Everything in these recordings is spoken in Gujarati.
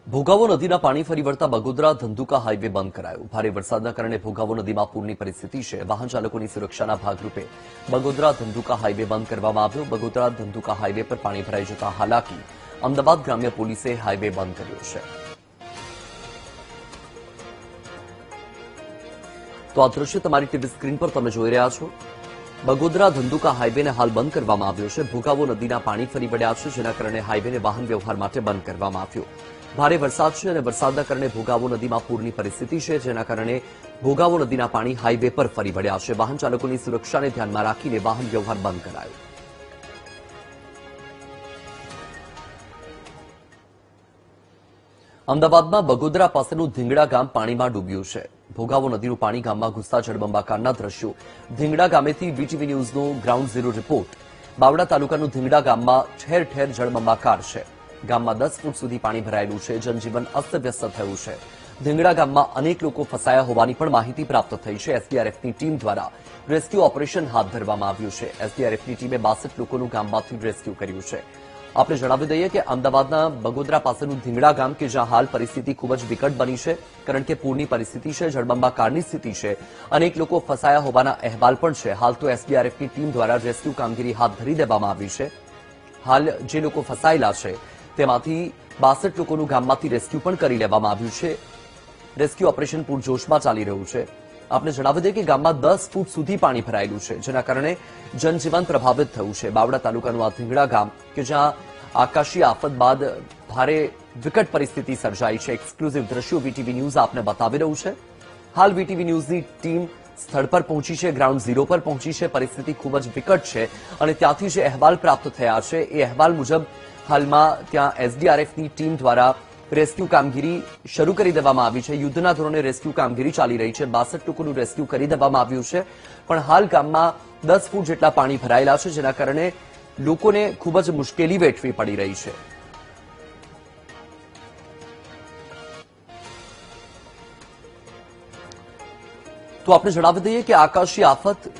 ભોગાવો નદીના પાણી ફરી વળતા બગોદરા ધંધુકા હાઈવે બંધ કરાયો। ભારે વરસાદના કારણે ભોગાવો નદીમાં પૂરની પરિસ્થિતિ છે। વાહન ચાલકોની સુરક્ષાના ભાગરૂપે બગોદરા ધંધુકા હાઈવે બંધ કરવામાં આવ્યો। બગોદરા ધંધુકા હાઈવે પર પાણી ભરાઈ જતા હાલાકી। અમદાવાદ ગ્રામ્ય પોલીસે હાઈવે બંધ કર્યો છે। તો આ દ્રશ્ય તમારી ટીવી સ્ક્રીન પર તમે જોઈ રહ્યા છો। બગોદરા ધંધુકા હાઈવેને હાલ બંધ કરવામાં આવ્યો છે। ભોગાવો નદીના પાણી ફરી વળ્યા છે, જેના કારણે હાઈવેને વાહન વ્યવહાર માટે બંધ કરવામાં આવ્યો। ભારે વરસાદ છે અને વરસાદના કારણે ભોગાવો નદીમાં પૂરની પરિસ્થિતિ છે, જેના કારણે ભોગાવો નદીના પાણી હાઈવે પર ફરી વળ્યા છે। વાહન ચાલકોની સુરક્ષાને ધ્યાનમાં રાખીને વાહન વ્યવહાર બંધ કરાયો। અમદાવાદમાં બગોદરા પાસેનું ધીંગડા ગામ પાણીમાં ડૂબ્યું છે। ભોગાવો નદીનું પાણી ગામમાં ઘૂસતા જળબંબાકારના દ્રશ્યો। ધીંગડા ગામેથી વીટીવી ન્યૂઝનો ગ્રાઉન્ડ ઝીરો રિપોર્ટ। બાવડા તાલુકાનું ધીંગડા ગામમાં ઠેર ઠેર જળબંબાકાર છે। ગામમાં 10 ફૂટ સુધી પાણી ભરાયેલું છે। જનજીવન અસ્તવ્યસ્ત થયું છે। ધીંગડા ગામમાં અનેક લોકો ફસાયા હોવાની પણ માહિતી પ્રાપ્ત થઈ છે। એસડીઆરએફની ટીમ દ્વારા રેસ્ક્યુ ઓપરેશન હાથ ધરવામાં આવ્યું છે। એસડીઆરએફની ટીમે 62 લોકોનું ગામમાંથી રેસ્ક્યુ કર્યું છે। આપણે જણાવી દઈએ કે અમદાવાદના બગોદરા પાસેનું ધીંગડા ગામ કે જ્યાં હાલ પરિસ્થિતિ ખૂબ જ વિકટ બની છે, કારણ કે પૂરની પરિસ્થિતિ છે, જળબંબાકારની સ્થિતિ છે, અનેક લોકો ફસાયા હોવાના અહેવાલ પણ છે। હાલ તો એસડીઆરએફની ટીમ દ્વારા રેસ્ક્યુ કામગીરી હાથ ધરી દેવામાં આવી છે। હાલ જે લોકો ફસાયેલા છે તેમાંથી 62 લોકોનું ગામમાંથી રેસ્ક્યુ પણ કરી લેવામાં આવ્યું છે। રેસ્ક્યુ ઓપરેશન પૂરજોશમાં ચાલી રહ્યું છે। આપને જણાવી દઈએ કે ગામમાં 10 ફૂટ સુધી પાણી ભરાયેલું છે, જેના કારણે જનજીવન પ્રભાવિત થયું છે। બાવડા તાલુકાનું આ ધીંગડા ગામ કે જ્યાં આકાશી આફત બાદ ભારે વિકટ પરિસ્થિતિ સર્જાઈ છે। એક્સક્લુઝિવ દ્રશ્યો વીટીવી ન્યૂઝ આપને બતાવી રહ્યું છે। હાલ વીટીવી ન્યૂઝની ટીમ સ્થળ પર પહોંચી છે, ગ્રાઉન્ડ ઝીરો પર પહોંચી છે। પરિસ્થિતિ ખૂબ જ વિકટ છે અને ત્યાંથી જે અહેવાલ પ્રાપ્ત થયા છે એ અહેવાલ મુજબ હાલમાં ત્યાં એસડીઆરએફની ટીમ દ્વારા રેસ્ક્યુ કામગીરી શરૂ કરી દેવામાં આવી છે। યુદ્ધના ધોરણે રેસ્ક્યુ કામગીરી ચાલી રહી છે। 62 લોકોનું રેસ્ક્યુ કરી દેવામાં આવ્યું છે, પણ હાલ ગામમાં 10 ફૂટ જેટલા પાણી ભરાયેલા છે, જેના કારણે લોકોને ખૂબ જ મુશ્કેલી વેઠવી પડી રહી છે। તો આપણે જણાવી દઈએ કે આકાશી આફત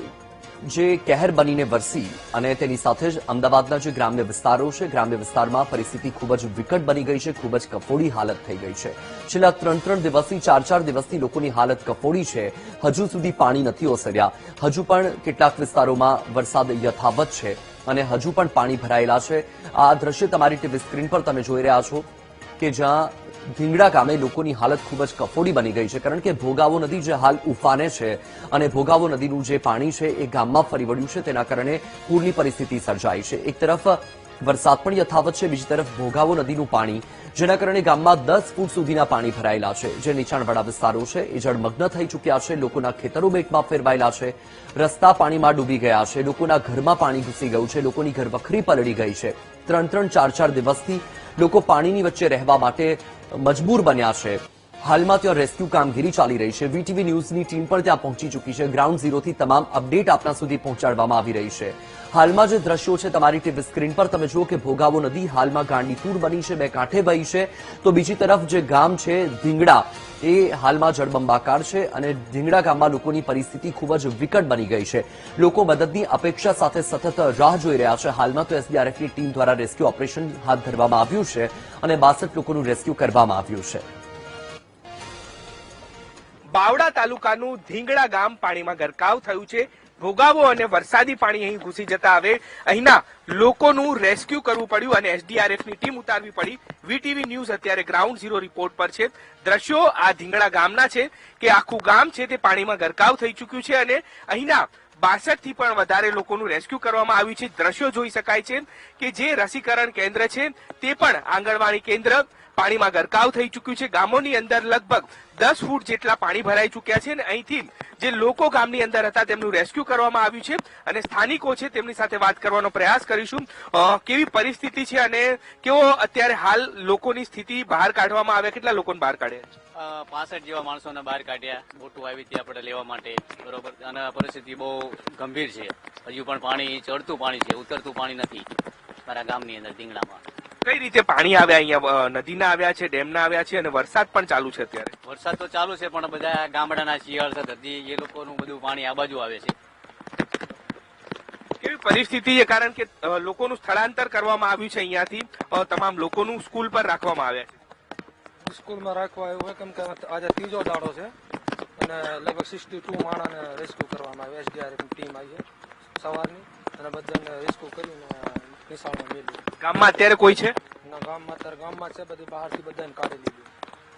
જે કહેર બનીને વરસી અને તેની સાથે જ અમદાવાદના જે ગ્રામ્ય વિસ્તારો છે, ગ્રામ્ય વિસ્તારમાં પરિસ્થિતિ ખૂબ જ વિકટ બની ગઈ છે। ખૂબ જ કફોડી હાલત થઈ ગઈ છે। છેલ્લા 3 દિવસથી 4 દિવસથી લોકોની હાલત કફોડી છે। હજુ સુધી પાણી નથી ઓસર્યા। હજુ પણ કેટલાક વિસ્તારોમાં વરસાદ યથાવત છે અને હજુ પણ પાણી ભરાયેલા છે। આ દ્રશ્ય તમારી ટીવી સ્ક્રીન પર તમે જોઈ રહ્યા છો કે જ્યાં ધીંગડા ગામે લોકોની હાલત ખૂબ જ કફોડી બની ગઈ છે, કારણ કે ભોગાવો નદી જે હાલ ઉફાને છે અને ભોગાવો નદીનું જે પાણી છે એ ગામમાં ફરી વળ્યું છે, તેના કારણે પૂરની પરિસ્થિતિ સર્જાઈ છે। એક તરફ વરસાદ પણ યથાવત છે, બીજી તરફ ભોગાવો નદીનું પાણી, જેના કારણે ગામમાં 10 ફૂટ સુધીના પાણી ભરાયેલા છે। જે નીચાણવાળા વિસ્તારો છે એ જળમગ્ન થઈ ચૂક્યા છે। લોકોના ખેતરો બેટમાં ફેરવાયેલા છે। રસ્તા પાણીમાં ડૂબી ગયા છે। લોકોના ઘરમાં પાણી ઘૂસી ગયું છે। લોકોની ઘરવખરી પલળી ગઈ છે। 3 4 દિવસથી લોકો પાણીની વચ્ચે રહેવા માટે મજબૂર બન્યા છે। હાલમાં ત્યાં રેસ્ક્યુ કામગીરી ચાલી રહી છે। વીટીવી ન્યૂઝની ટીમ પણ ત્યાં પહોંચી ચૂકી છે। ગ્રાઉન્ડ ઝીરોથી તમામ અપડેટ આપના સુધી પહોંચાડવામાં આવી રહી છે। હાલમાં જે દ્રશ્યો છે તમારી ટીવી સ્ક્રીન પર તમે જુઓ કે ભોગાવો નદી હાલમાં ગાંડીતુર બની છે, બે કાંઠે વહી છે। તો બીજી તરફ જે ગામ છે ધીંગડા, એ હાલમાં જળબંબાકાર છે અને ધીંગડા ગામમાં લોકોની પરિસ્થિતિ ખૂબ જ વિકટ બની ગઈ છે। લોકો મદદની અપેક્ષા સાથે સતત રાહ જોઈ રહ્યા છે। હાલમાં તો એસડીઆરએફની ટીમ દ્વારા રેસ્ક્યુ ઓપરેશન હાથ ધરવામાં આવ્યું છે અને 62 લોકોનું રેસ્ક્યુ કરવામાં આવ્યું છે। બાવડા તાલુકાનું ધીંગડા ગામ પાણીમાં ગરકાવ થયું છે। ભોગાવો અને વરસાદી પાણી અહીં ઘૂસી જતા હવે અહીંના લોકોનું રેસ્ક્યુ કરવું પડ્યું અને એસડીઆરએફની ટીમ ઉતારવી પડી। વીટીવી ન્યૂઝ અત્યારે ગ્રાઉન્ડ ઝીરો રિપોર્ટ પર છે। દ્રશ્યો આ ધીંગડા ગામના છે કે આખું ગામ છે તે પાણીમાં ગરકાવ થઈ ચૂક્યું છે અને અહીંના 62 થી પણ વધારે લોકોનું રેસ્ક્યુ કરવામાં આવ્યું છે। દ્રશ્યો જોઈ શકાય છે કે જે રસીકરણ કેન્દ્ર છે તે પણ આંગણવાડી કેન્દ્ર પાણીમાં ગરકાવ થઈ ચૂક્યું છે। ગામોની અંદર લગભગ 10 ફૂટ જેટલા પાણી ભરાઈ ચૂક્યા છે અને અહીંથી જે લોકો ગામની અંદર હતા તેમનું રેસ્ક્યુ કરવામાં આવ્યું છે અને સ્થાનિકો છે તેમની સાથે વાત કરવાનો પ્રયાસ કરીશું। કેવી પરિસ્થિતિ છે અને કેવો અત્યારે હાલ લોકોની સ્થિતિ બહાર કાઢવામાં આવે? કેટલા લોકોને બહાર કાઢ્યા? 65 જેવા માણસોને બહાર કાઢ્યા। બોટું આવી હતી આપણે લેવા માટે, બરોબર, અને પરિસ્થિતિ બહુ ગંભીર છે। હજુ પણ પાણી ચડતું પાણી છે, ઉતરતું પાણી નથી મારા ગામની અંદર ધીંગડામાં। કઈ રીતે પાણી આવ્યા? અહીંયા નદીના આવ્યા છે, ડેમના આવ્યા છે અને વરસાદ પણ ચાલુ છે અત્યારે? વરસાદ તો ચાલુ છે પણ બધા ગામડાના શિયાળ છે ધરતી, એ લોકોનું બધું પાણી આ બાજુ આવે છે। કેવી પરિસ્થિતિ છે? કારણ કે લોકોનું સ્થળાંતર કરવામાં આવ્યું છે અહીંયાથી, તમામ લોકોનું સ્કૂલ પર રાખવામાં આવ્યા છે। સ્કૂલમાં રાખવા આવ્યું કેમ કે આજે ત્રીજો દાડો છે અને લગભગ 62 માણસને રેસ્ક્યુ કરવામાં આવ્યું. એસડીઆરએફ ટીમ આવી છે સવારની અને બધાને રેસ્ક્યુ કરીને નિશાળમાં મેળવ્યું. ગામમાં અત્યારે કોઈ છે? ગામમાં છે, બધી બહારથી બધાને કાઢી લીધું.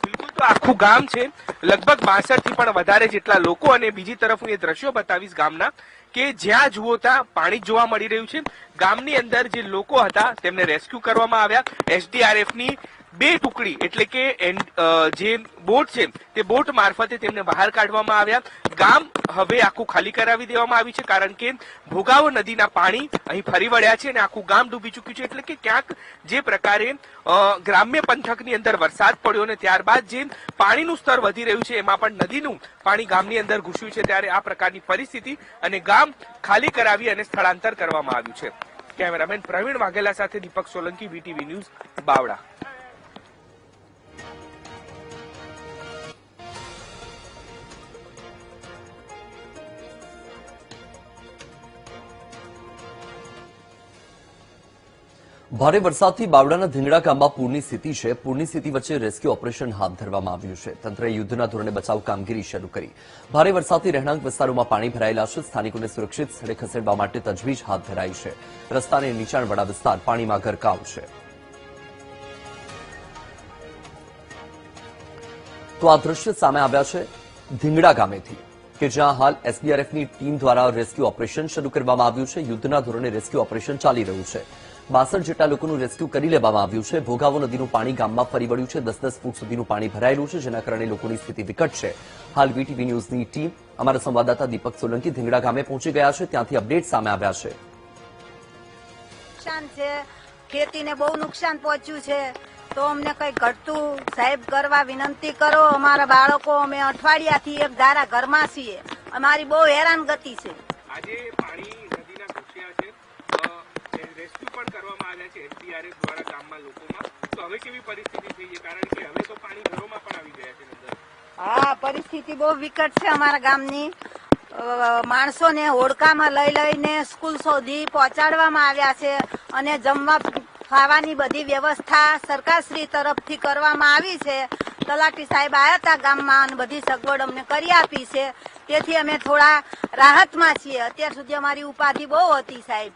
બિલકુલ, તો આખું ગામ છે, લગભગ 62 થી પણ વધારે જેટલા લોકો. અને બીજી તરફ હું એ દ્રશ્યો બતાવીશ ગામના, કે જ્યાં જુઓ ત્યાં પાણી જોવા મળી રહ્યું છે. ગામની અંદર જે લોકો હતા તેમને રેસ્ક્યુ કરવામાં આવ્યા. એસડીઆરએફ ની 2 ટુકડી એટલે કે જે બોટ છે તે બોટ મારફતે તેમને બહાર કાઢવામાં આવ્યા. ગામ હવે આખું ખાલી કરાવી દેવામાં આવ્યું છે, કારણ કે ભોગાવો નદીના પાણી અહીં ફરી વળ્યા છે અને આખું ગામ ડૂબી ચૂક્યું છે. એટલે કે ક્યાંક જે પ્રકારે ગ્રામ્ય પંથકની અંદર વરસાદ પડ્યો અને ત્યારબાદ જે પાણીનું સ્તર વધી રહ્યું છે એમાં પણ નદીનું પાણી ગામની અંદર ઘૂસ્યું છે, ત્યારે આ પ્રકારની પરિસ્થિતિ અને ગામ ખાલી કરાવી અને સ્થળાંતર કરવામાં આવ્યું છે. કેમેરામેન પ્રવીણ વાઘેલા સાથે દીપક સોલંકી, વીટીવી ન્યૂઝ, બાવડા. ભારે વરસાદથી બાવડાના ધીંગડા ગામમાં પૂરની સ્થિતિ છે. પૂરની સ્થિતિ વચ્ચે રેસ્ક્યુ ઓપરેશન હાથ ધરવામાં આવ્યું છે. તંત્રએ યુદ્ધના ધોરણે બચાવ કામગીરી શરૂ કરી. ભારે વરસાદથી રહેણાંક વિસ્તારોમાં પાણી ભરાયેલા છે. સ્થાનિકોને સુરક્ષિત સ્થળે ખસેડવા માટે તજવીજ હાથ ધરાઈ છે. રસ્તા અને નીચાણવાળા વિસ્તાર પાણીમાં ગરકાવ છે. તો આ દ્રશ્ય સામે આવ્યા છે ધીંગડા ગામેથી, કે જ્યાં હાલ એસડીઆરએફની ટીમ દ્વારા રેસ્ક્યુ ઓપરેશન શરૂ કરવામાં આવ્યું છે. યુદ્ધના ધોરણે રેસ્ક્યુ ઓપરેશન ચાલી રહ્યું છે. 62 જેટલા લોકોનું રેસ્ક્યુ કરી લેવામાં આવ્યું છે. ભોગાવો નદીનું પાણી ગામમાં ફરી વળ્યું છે. 10-10 ફૂટ સુધીનું પાણી ભરાયેલું છે, જેના કારણે લોકોની સ્થિતિ વિકટ છે. હાલ વીટીવી ન્યૂઝની ટીમ, અમારા સંવાદદાતા દીપક સોલંકી ધીંગડા ગામે પહોંચી ગયા છે. ત્યાંથી અપડેટ સામે આવ્યા છે. નુકસાન છે, ખેતીને બહુ નુકસાન પહોંચ્યું છે, તો અમને કઈ ઘટતું સાહેબ કરવા વિનંતી કરો. અમારા બાળકો, અમે અઠવાડિયાથી એક ધારા ઘરમાં છીએ, અમારી બહુ હેરાનગતિ છે. આજે પાણી નદીના ઘૂસ્યા છે, રેસ્ક્યુ પણ કરવામાં આવ્યા છે એસડીઆરએફ દ્વારા ગામમાં લોકોમાં. તો હવે કેવી પરિસ્થિતિ થઈ છે, કારણ કે હવે તો પાણી ઘરોમાં પણ આવી ગયા છે અંદર? હા, પરિસ્થિતિ બહુ વિકટ છે અમારા ગામની. માણસોને હોડકામાં લઈ લઈને સ્કૂલ સુધી પહોંચાડવામાં આવ્યા છે અને જમવા ખાવાની બધી વ્યવસ્થા સરકારશ્રી તરફથી કરવામાં આવી છે. તલાટી સાહેબ આવ્યા હતા ગામમાં અને બધી સગવડ અમને કરી આપી છે. તેથી અમે થોડા રાહતમાં છીએ. અત્યાર સુધી અમારી ઉપાધિ બહુ હતી સાહેબ.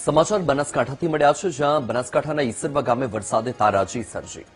સમાચાર બનાસકાંઠાથી મળ્યા છે, જ્યાં બનાસકાંઠાના ઈસરવા ગામે વરસાદે તારાજી સર્જી.